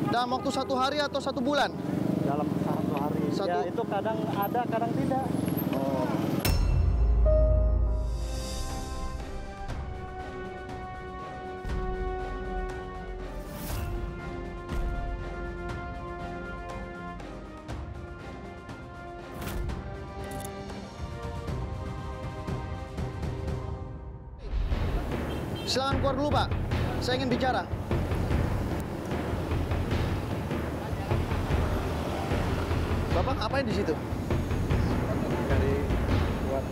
Dalam waktu 1 hari atau 1 bulan? Dalam 1 hari. Ya itu kadang ada, kadang tidak. Oh. Silakan keluar dulu, Pak. Saya ingin bicara. Bapak ngapain di situ? Dari buat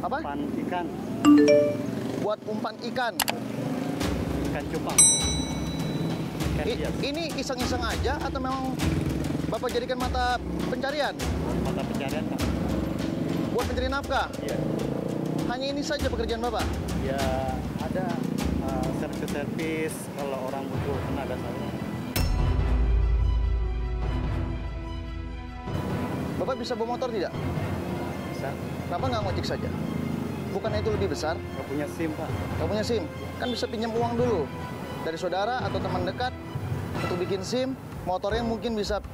Apa? umpan ikan. Buat umpan ikan. Ikan cupang. Ikan hias. Ini iseng-iseng aja atau memang Bapak jadikan mata pencarian? Mata pencarian, Pak. Buat mencari nafkah? Iya. Hanya ini saja pekerjaan Bapak? Ya ada servis-servis kalau orang butuh tenaga saya. Bapak bisa bawa motor tidak? Bisa. Kenapa nggak ngojek saja? Bukannya itu lebih besar? Nggak punya SIM, Pak. Nggak punya SIM? Kan bisa pinjam uang dulu. Dari saudara atau teman dekat untuk bikin SIM. Motornya mungkin bisa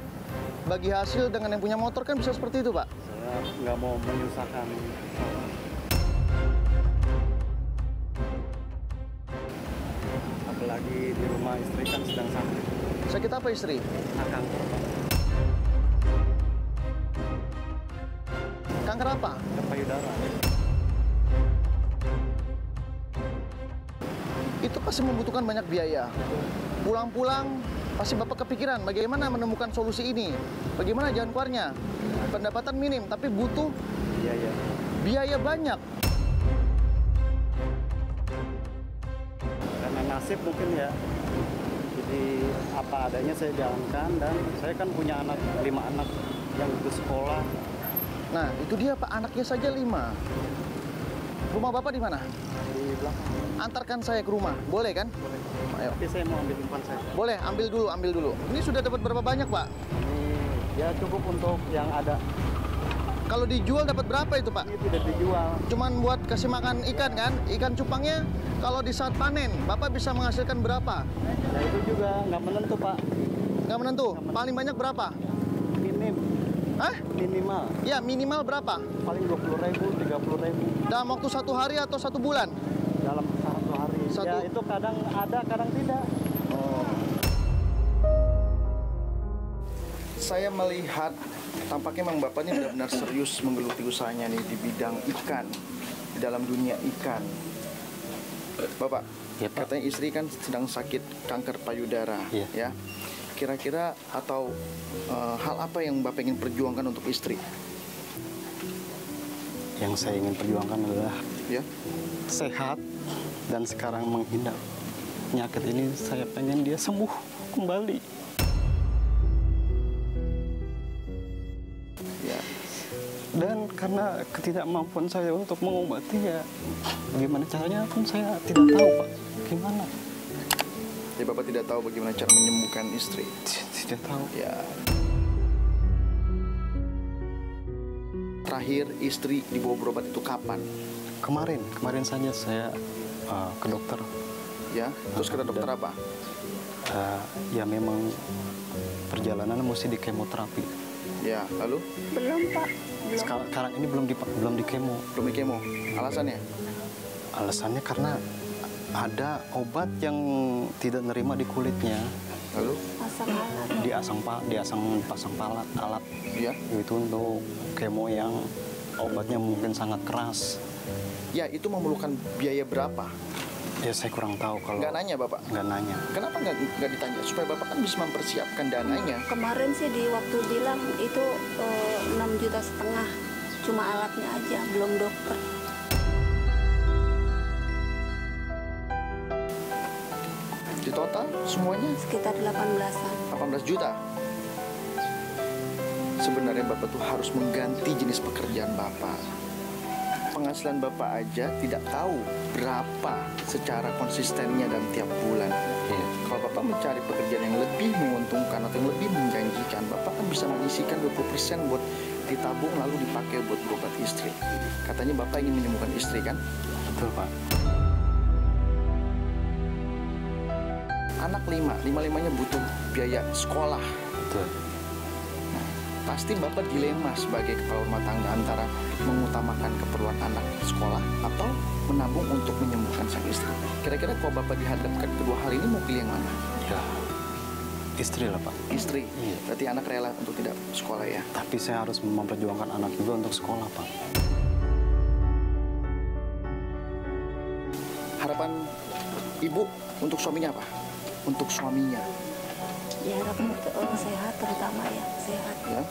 bagi hasil dengan yang punya motor, kan bisa seperti itu, Pak? Saya nggak mau menyusahkan orang. Apalagi di rumah istri kan sedang sakit. Sakit apa istri? Kanker, Pak. Kanker apa? Kanker payudara. Itu pasti membutuhkan banyak biaya. Pulang-pulang pasti Bapak kepikiran bagaimana menemukan solusi ini. Bagaimana jalan keluarnya. Pendapatan minim tapi butuh biaya banyak. Karena nasib mungkin ya. Jadi apa adanya saya jalankan, dan saya kan punya 5 anak yang butuh sekolah. Nah, itu dia Pak, anaknya saja 5. Rumah Bapak di mana? Di belakang. Antarkan saya ke rumah, boleh kan? Boleh. Ayo. Tapi saya mau ambil umpan saya. Boleh, ambil dulu. Ini sudah dapat berapa banyak, Pak? Ini ya cukup untuk yang ada. Kalau dijual dapat berapa itu, Pak? Ini tidak dijual. Cuman buat kasih makan ikan kan? Ikan cupangnya kalau di saat panen, Bapak bisa menghasilkan berapa? Ya itu juga nggak menentu, Pak. Nggak menentu. Paling banyak berapa? Minim. Hah? Minimal. Ya, minimal berapa? Paling 20.000, 30.000. Dalam waktu 1 hari atau 1 bulan? Dalam 1 hari. Ya itu kadang ada, kadang tidak. Oh. Saya melihat tampaknya memang Bapak ini benar-benar serius menggeluti usahanya nih di bidang ikan, di dalam dunia ikan. Bapak, Ya, Pak. katanya istri kan sedang sakit kanker payudara, Iya. ya. Kira-kira atau hal apa yang Bapak ingin perjuangkan untuk istri? Yang saya ingin perjuangkan adalah Ya, sehat dan sekarang menghindar penyakit ini. Saya pengen dia sembuh kembali. ya. Dan karena ketidakmampuan saya untuk mengobati, ya gimana caranya pun saya tidak tahu, Pak. Gimana? Ya, Bapak tidak tahu bagaimana cara menyembuhkan istri. Tidak tahu. Ya. Terakhir istri dibawa berobat itu kapan? Kemarin saja saya ke dokter. Ya, terus kata dokter apa? Ya memang perjalanan mesti di kemoterapi. Ya, lalu? Belum, Pak. Belum. Sekarang ini belum di kemo. Belum di kemo. Alasannya? Alasannya karena ada obat yang tidak nerima di kulitnya. Lalu? Pasang alat. Dipasang alat. Ya. Itu untuk kemo yang obatnya mungkin sangat keras. Ya, itu memerlukan biaya berapa? Ya saya kurang tahu kalau. Nggak nanya, Bapak? Nggak nanya. Kenapa nggak ditanya? Supaya Bapak kan bisa mempersiapkan dananya. Kemarin sih di waktu bilang itu 6,5 juta. Cuma alatnya aja, belum dokter. Di total semuanya Sekitar 18-an. 18 juta. Sebenarnya Bapak tuh harus mengganti jenis pekerjaan Bapak. Penghasilan Bapak aja tidak tahu berapa secara konsistennya dalam tiap bulan. Kalau Bapak mencari pekerjaan yang lebih menguntungkan atau yang lebih menjanjikan, Bapak kan bisa menyisihkan 20% buat ditabung lalu dipakai buat berobat istri. Katanya Bapak ingin menyembuhkan istri kan? Betul, Pak. anak 5, lima-limanya butuh biaya sekolah. Betul. Pasti Bapak dilema sebagai kepala rumah tangga antara mengutamakan keperluan anak sekolah atau menabung untuk menyembuhkan sang istri. Kira-kira kalau Bapak dihadapkan kedua hal ini mau pilih yang mana? Ya, istri lah Pak. Istri. Iya. Berarti anak rela untuk tidak sekolah ya. Tapi saya harus memperjuangkan anak juga untuk sekolah Pak. Harapan Ibu untuk suaminya apa? Untuk suaminya. Ya harapan sehat, terutama ya sehat. Ya.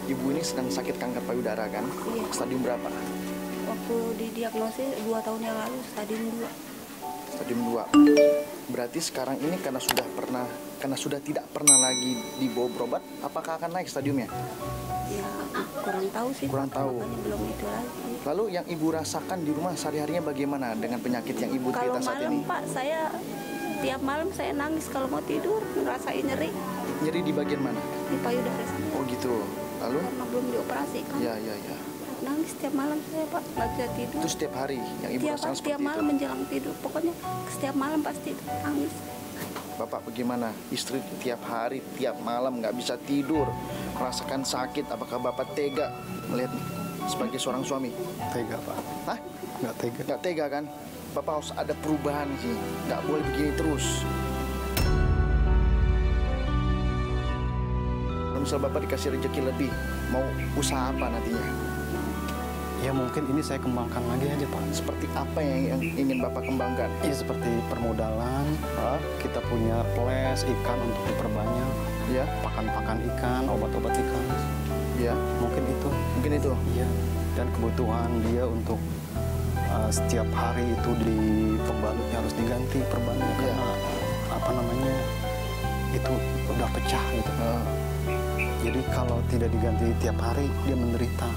Ibu ini sedang sakit kanker payudara kan? Iya. Stadium berapa? Waktu didiagnosis 2 tahun yang lalu stadium 2. Stadium 2. Berarti sekarang ini karena sudah tidak pernah lagi dibawa berobat, apakah akan naik stadiumnya? Ya kurang tahu sih. Kurang Pak. tahu. Makanya belum itu lagi. Lalu yang Ibu rasakan di rumah sehari-harinya bagaimana dengan penyakit yang Ibu Kalau derita saat malam ini? Pak, saya tiap malam saya nangis kalau mau tidur, ngerasain nyeri Nyeri di bagian mana? di payudara saya. Oh gitu. Lalu? Karena belum dioperasi kan. Ya. Nangis tiap malam saya Pak, nggak bisa tidur. Itu setiap hari yang Ibu rasakan seperti Tiap itu? malam menjelang tidur, pokoknya setiap malam pasti nangis. Bapak bagaimana? Istri tiap hari, tiap malam nggak bisa tidur, merasakan sakit. Apakah Bapak tega melihat sebagai seorang suami? Tega Pak. Hah? Nggak tega. Nggak tega kan? Bapak harus ada perubahan sih. Nggak boleh begini terus. Kalau misal Bapak dikasih rezeki lebih, mau usaha apa nantinya? Ya mungkin ini saya kembangkan lagi aja Pak. Seperti apa yang ingin Bapak kembangkan? Ya seperti permodalan, kita punya les ikan untuk diperbanyak, Ya, pakan-pakan ikan, obat-obat ikan. ya, Mungkin itu. mungkin itu. Iya. Dan kebutuhan dia untuk setiap hari itu di pembalutnya harus diganti perbannya Iya. karena apa namanya itu udah pecah gitu. Nah, Jadi kalau tidak diganti tiap hari dia menderita.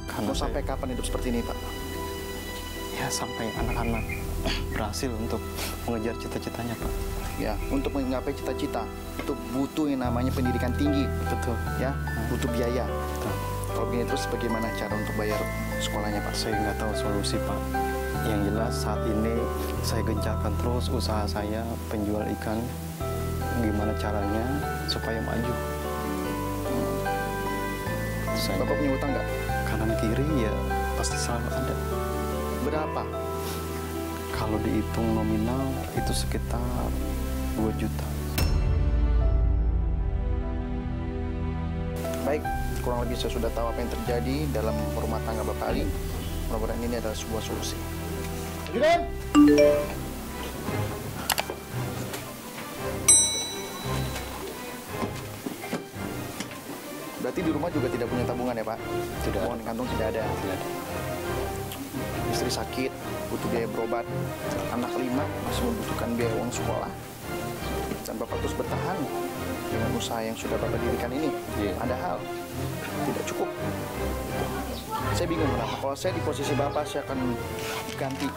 Karena mau sampai saya- kapan hidup seperti ini, Pak? ya sampai anak-anak berhasil untuk mengejar cita-citanya Pak. Ya, untuk menggapai cita-cita itu butuh yang namanya pendidikan tinggi, Betul. ya, butuh biaya. Betul. Kalau begini terus bagaimana cara untuk bayar sekolahnya, Pak? Saya nggak tahu solusi Pak. Yang jelas saat ini saya gencarkan terus usaha saya penjual ikan. Gimana caranya supaya maju? Saya Bapak punya utang nggak? kanan kiri ya pasti selalu ada. Berapa? Kalau dihitung nominal itu sekitar 2 juta. Baik, kurang lebih saya sudah tahu apa yang terjadi dalam rumah tangga Bapak Ali. Mudah-mudahan ini adalah sebuah solusi. Ajudan! Berarti di rumah juga tidak punya tabungan ya, Pak? Tidak ada. Uang di kantong tidak ada. Tidak ada. Istri sakit, butuh biaya berobat. Anak 5 masih membutuhkan biaya uang sekolah. Dan Bapak terus bertahan dengan usaha yang sudah Bapak dirikan ini. Iya. Padahal tidak cukup. Saya bingung kenapa. Kalau saya di posisi Bapak, saya akan ganti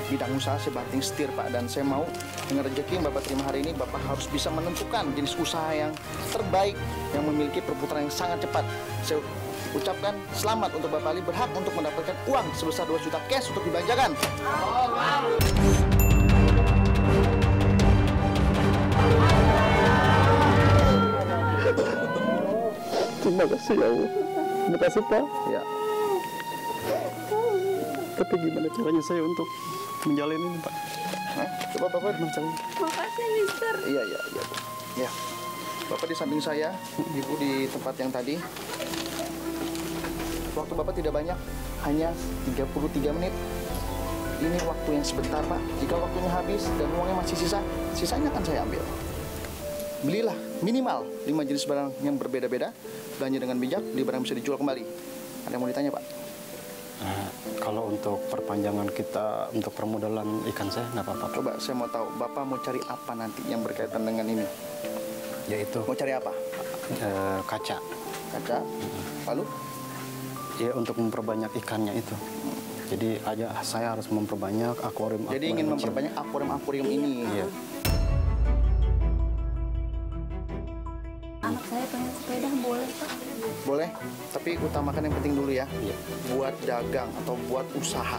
bidang usaha, saya banting setir, Pak. Dan saya mau dengan rezeki yang Bapak terima hari ini, Bapak harus bisa menentukan jenis usaha yang terbaik, yang memiliki perputaran yang sangat cepat. Saya ucapkan selamat untuk Bapak Ali, berhak untuk mendapatkan uang sebesar 2 juta cash untuk dibelanjakan. Terima kasih ya Allah. Terima kasih Pak. Ya, Tapi gimana caranya saya untuk menjalani ini Pak? hah? Coba Bapak Macam Makasih Mister. Iya. Ya. Bapak di samping saya, Ibu di tempat yang tadi. Waktu Bapak tidak banyak, hanya 33 menit. Ini waktu yang sebentar, Pak. Jika waktunya habis dan uangnya masih sisa, sisanya akan saya ambil. Belilah minimal 5 jenis barang yang berbeda-beda. Belanja dengan bijak, beli barang yang bisa dijual kembali. Ada yang mau ditanya, Pak? kalau untuk perpanjangan kita untuk permodalan ikan saya nggak apa-apa. Coba saya mau tahu, Bapak mau cari apa nanti yang berkaitan dengan ini? Yaitu Mau cari apa? kaca. Kaca? Lalu? Ya untuk memperbanyak ikannya itu. Jadi saya harus memperbanyak akuarium. Jadi ingin kecil. memperbanyak akuarium-akuarium ini. Iya. Anak saya pengen sepeda, boleh Pak? Boleh? Tapi utamakan yang penting dulu ya. Iya. Buat dagang atau buat usaha.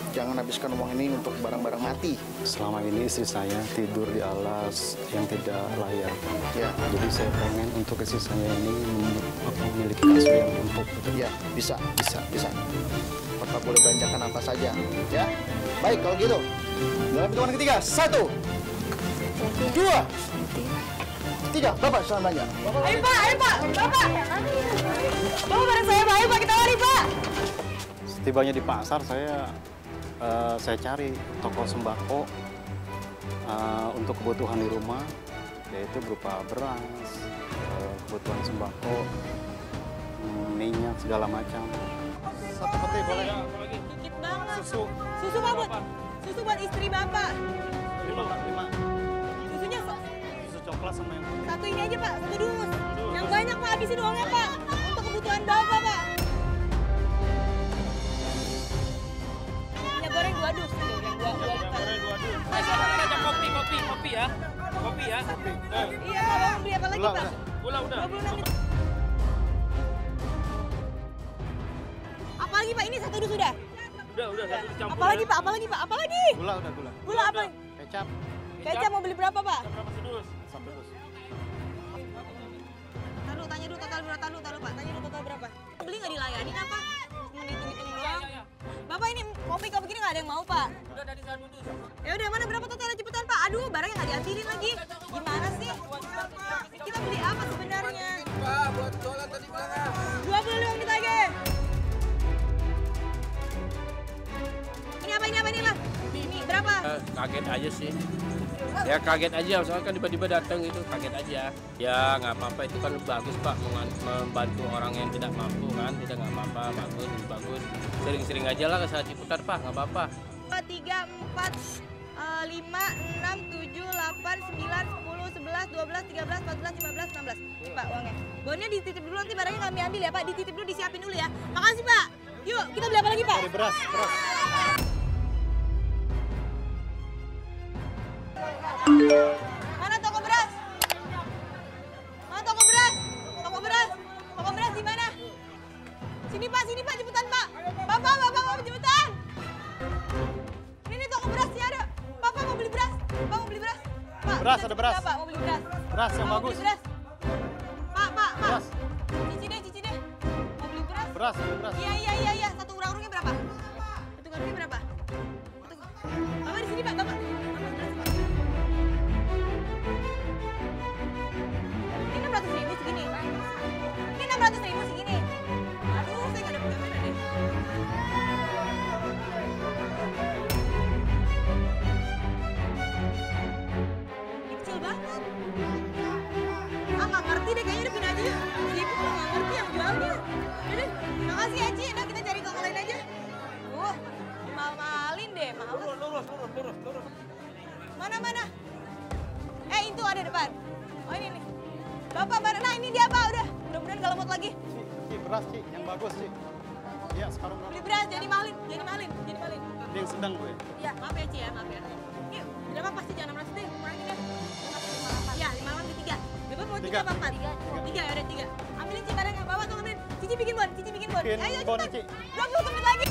Jangan habiskan uang ini untuk barang-barang mati. Selama ini istri saya tidur di alas yang tidak layak. Ya, Jadi saya pengen untuk istri saya ini memiliki kasur yang empuk. ya bisa. Bisa. Bapak boleh belanjakan apa saja. Ya, baik kalau gitu. Dalam hitungan ketiga, 1, 2, 3. Bapak silahkan belanja. Ayo Pak, Bapak. Bapak bareng saya Pak, ayo Pak kita lari Pak. Setibanya di pasar saya cari toko sembako untuk kebutuhan di rumah, yaitu berupa beras, kebutuhan sembako, minyak segala macam. Satu peti boleh? Dikit banget. Susu. Susu Pak susu buat istri Bapak. 5. Susunya Susu coklat sama yang satu ini aja Pak, satu dus. Yang banyak Pak, habisin uangnya Pak. Untuk kebutuhan Bapak Pak. Minyak goreng 2 dus. Tuh, yang 2 liter. Ada kopi ya. Iya Pak, Bapak beli apa lagi Gula, Pak? Udah. 26 liter. Apalagi Pak, ini satu dus sudah. Udah satu dicampur. Apalagi Pak, apalagi? gula udah gula. Gula apa? Kecap Kecap mau beli berapa Pak? Berapa sedus? 1 dus. Tanya dulu total berapa? Taruh Pak, tanya dulu total berapa? Beli nggak dilayani apa? Cuma hitung-hitung doang. Bapak ini kopi begini nggak ada yang mau Pak? Udah dari 1 dus. Ya udah mana berapa totalnya cepetan Pak? Aduh barangnya nggak diambilin lagi. Gimana sih? Kita beli apa sebenarnya? Pak, buat jualan tadi belakang. 25 menit lagi. Ini apa ini Pak? Ini berapa? Kaget aja sih. Ya kaget aja, soalnya kan tiba-tiba datang gitu, kaget aja. Ya nggak apa-apa, itu kan bagus Pak, membantu orang yang tidak mampu kan, tidak nggak apa-apa, bagus. Sering-sering aja lah ke saat Ciputat Pak, nggak apa-apa. 3, 4, 5, 6, 7, 8, 9, 10, 11, 12, 13, 14, 15, 16. Ini Pak uangnya. Bonnya dititip dulu, nanti barangnya kami ambil ya Pak. Dititip dulu, disiapin dulu ya. Makasih Pak. Yuk, kita beli apa lagi Pak? Cari beras. Mana toko beras? Toko beras di mana? Sini Pak, cepetan Pak. Bapak, cepetan. Ini toko beras ya ada. Bapak mau beli beras. Pak, Beras, kita ada beras. Bapak mau beli beras. Beras yang Mau bagus. beli beras. Pak. Beras. Cici deh. Mau beli beras? Beras. Iya. Satu urang-urangnya berapa? Satu urangnya berapa? Bapak di sini Pak, Bapak. Ini 600.000 segini. Aduh, saya nggak ada kamera deh. Ini kecil banget. Nggak ngerti deh, kayaknya udah pindah aja. Ibu nggak ngerti yang jualnya. Udah, makasih ya Ci. Udah kita cari toko lain aja. Mahal-mahalin deh, mahal. Lurus. Mana? Itu ada depan. Oh ini nih. Bapak, nah ini dia Pak, udah. Mudah-mudahan nggak lemot lagi. Beras yang bagus Iya sekarang berapa? Beli beras, jadi mahalin. Ini yang sedang gue. Ya, maaf ya Ci ya, maaf ya. Yuk, berapa pasti jangan 600 deh, kurangin deh. Ya, 5 di 3. Bapak mau 3 apa 4? 3 ya udah 3. Ambilin Ci barangnya, bawa tuh ambilin. Cici bikin bon. Ayo bon, cepetan. Ci. 20 menit lagi.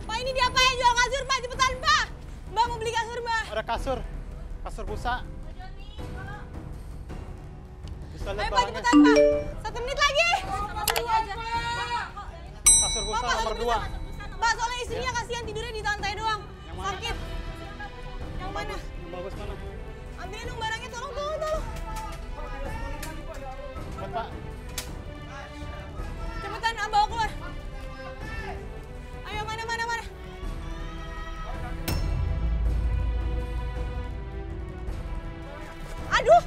Pak ini dia Pak yang jual kasur Pak, cepetan Pak. Mbak mau beli kasur Mbak. Ada kasur busa. Bisa lihat Ayo Pak barangnya. cepetan Pak. 1 menit lagi. Kasur busa Pak, nomor 2. Mbak soalnya istrinya kasihan tidurnya di lantai doang. Yang mana? Sakit. Yang mana? Yang bagus mana? Ambilin dong barangnya, tolong. Pak. Cepetan, bawa keluar. Ayo, mana? Aduh!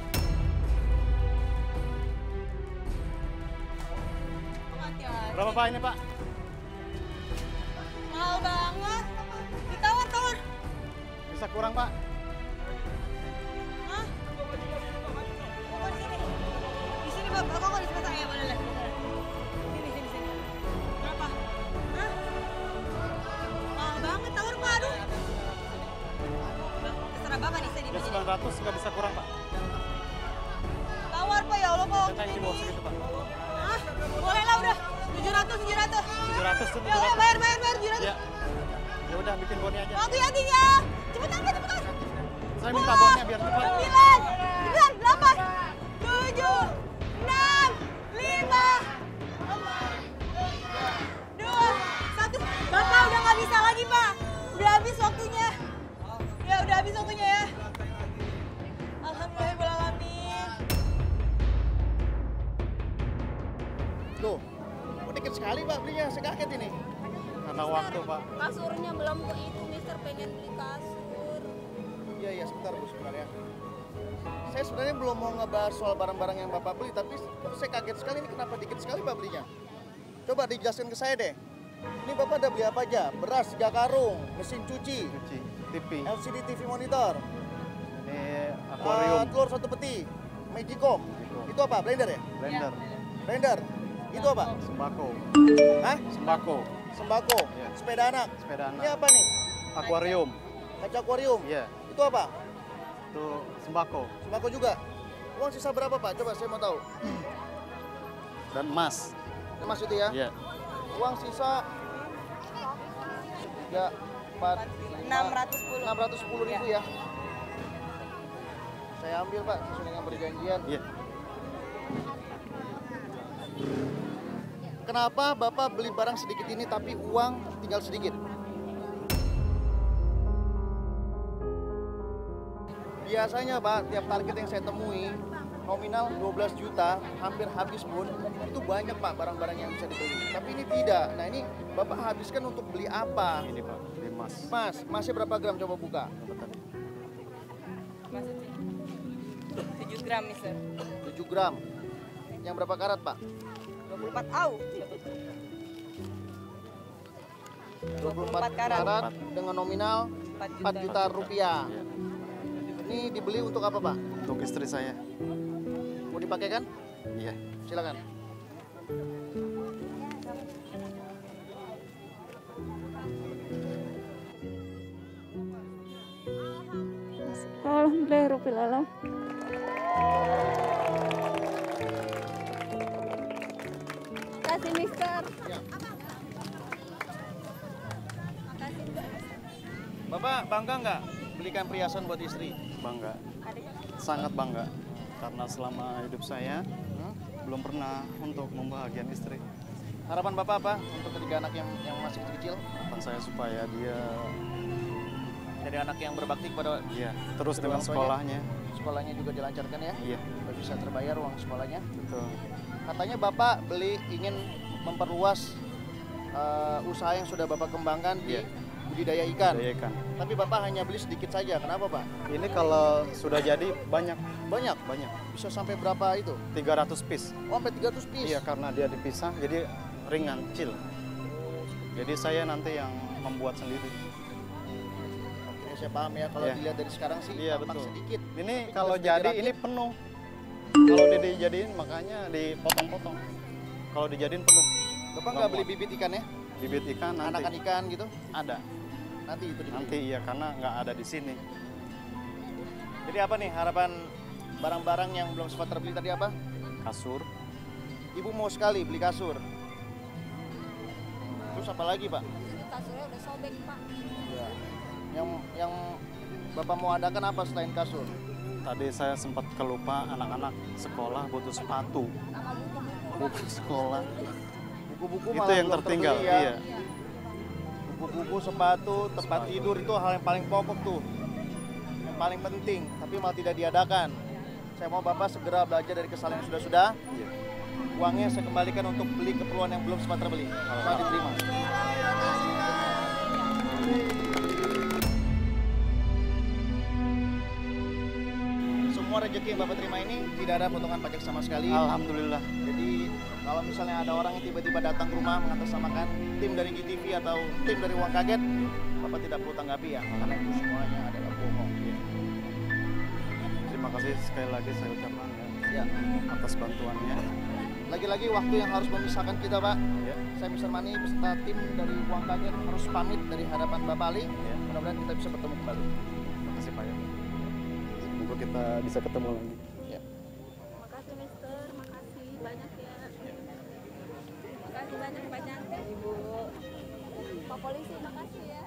Berapa Pak ini Pak? Mahal banget. Ditawar. Bisa kurang Pak? Hah? Oh, di sini. Di sini, Pak. Kok di sebelah saya, boleh lihat. Sini. Berapa? Hah? Mahal banget, tawar Pak, aduh. Terserah Bapak nih, saya Ya dibaca. 900 nggak bisa kurang Pak. Tawar Pak, ya Allah. kok. Saya di bawah segitu, Pak. Hah? Boleh lah udah. 700. 700 tuh, Ya udah 700. bayar 700. Ya. Ya udah bikin bonnya aja. Waktu ya tinggal. Cepetan. Saya minta bonnya biar cepat. 9, 8, 7, 6, 5, 2, 1. Bapak udah nggak bisa lagi, Pak. Udah habis waktunya. Ya udah habis waktunya ya. Alhamdulillahirrahmanirrahim. Loh, kok dikit sekali Pak belinya? Saya kaget ini. Karena waktu, Pak. Kasurnya belum ke itu, Mister pengen beli kasur. Iya, sebentar Bu, sebentar ya. Saya sebenarnya belum mau ngebahas soal barang-barang yang Bapak beli, tapi saya kaget sekali ini kenapa dikit sekali Pak belinya. Coba dijelaskan ke saya deh. Ini Bapak udah beli apa aja? Beras 3 karung, mesin cuci, Cuci, TV. LCD TV monitor, Ini akuarium, telur 1 peti, Magicom. Itu apa? Blender ya? blender, Blender. Itu apa? sembako, Hah? sembako, Sembako, Iya. sepeda anak. sepeda Ini anak, apa nih? akuarium. Kaca akuarium. Iya, Itu apa? itu sembako Sembako juga. Uang sisa berapa Pak? Coba saya mau tahu. dan emas. Ini Mas itu ya? Iya. Uang sisa 3, 4, 610. 610.000 ya. Saya ambil Pak sesuai dengan perjanjian. Iya. Kenapa Bapak beli barang sedikit ini tapi uang tinggal sedikit? Biasanya Pak, tiap target yang saya temui nominal 12 juta, hampir habis pun itu banyak Pak barang-barang yang bisa dibeli. Tapi ini tidak. Nah ini Bapak habiskan untuk beli apa? Ini, Pak, ini emas. Mas, masih berapa gram coba buka? 7 gram, Mister. 7 gram. Yang berapa karat Pak? 24 au. 24 karat. karat dengan nominal 4 juta rupiah. Iya. Ini dibeli untuk apa Pak? Untuk istri saya. Mau dipakai kan? Iya. Silakan. Alhamdulillahirrahmanirrahim. Kasih Mister. Bapak bangga nggak belikan perhiasan buat istri? Bangga. Sangat bangga. Karena selama hidup saya belum pernah untuk membahagiakan istri. Harapan Bapak apa untuk ketiga anak yang masih kecil-kecil? Harapan saya supaya dia Jadi anak yang berbakti kepada terus kedua dengan orang tuanya. sekolahnya. Sekolahnya juga dilancarkan ya? Iya, Supaya bisa terbayar uang sekolahnya. betul. Katanya Bapak ingin memperluas usaha yang sudah Bapak kembangkan di Iya. budidaya ikan. Budidaya ikan. Tapi Bapak hanya beli sedikit saja. Kenapa Pak? Ini kalau sudah jadi banyak, Banyak. banyak. Bisa sampai berapa itu? 300 piece. Oh, sampai 300 piece. Iya, karena dia dipisah jadi ringan, kecil. Jadi saya nanti yang membuat sendiri. Oke, saya paham ya. Kalau Iya. dilihat dari sekarang sih Iya, tampak betul. sedikit. Ini Tapi kalau sudah jadi dirakit. ini penuh. Kalau dia dijadiin makanya dipotong-potong. Kalau dijadiin penuh. Bapak nggak beli bibit ikan ya? Bibit ikan nanti Anakan ikan gitu? ada. Nanti itu dibeli. Nanti iya karena nggak ada di sini. Jadi apa nih harapan barang-barang yang belum sempat terbeli tadi apa? Kasur, Ibu mau sekali beli kasur. Terus apa lagi Pak? Kasurnya udah sobek, Pak. Ya. Yang Bapak mau adakan apa selain kasur? tadi saya sempat kelupa anak-anak sekolah butuh sepatu. Buku sekolah. Buku-buku Itu malah yang belum tertinggal, terbeli ya. iya. Buku-buku, sepatu, tempat tidur itu hal yang paling pokok tuh. Yang paling penting, tapi malah tidak diadakan. Saya mau Bapak segera belajar dari kesalahan yang sudah-sudah. Iya. Uangnya saya kembalikan untuk beli keperluan yang belum sempat terbeli. Selamat diterima. Semua rezeki yang Bapak terima ini tidak ada potongan pajak sama sekali. Alhamdulillah. Jadi kalau misalnya ada orang yang tiba-tiba datang ke rumah mengatasnamakan tim dari GTV atau tim dari Uang Kaget, Bapak tidak perlu tanggapi ya, karena itu semuanya adalah bohong. Terima kasih sekali lagi saya ucapkan Ya. atas bantuannya. Lagi-lagi waktu yang harus memisahkan kita Pak. Ya. Saya Mr. Mani beserta tim dari Uang Kaget harus pamit dari hadapan Bapak Ali. Ya. Mudah-mudahan kita bisa bertemu kembali. Terima kasih Pak ya. Semoga kita bisa ketemu lagi. Ya. Makasih, Mister. banyak Pak Cantik. Ibu. Pak Polisi, makasih ya.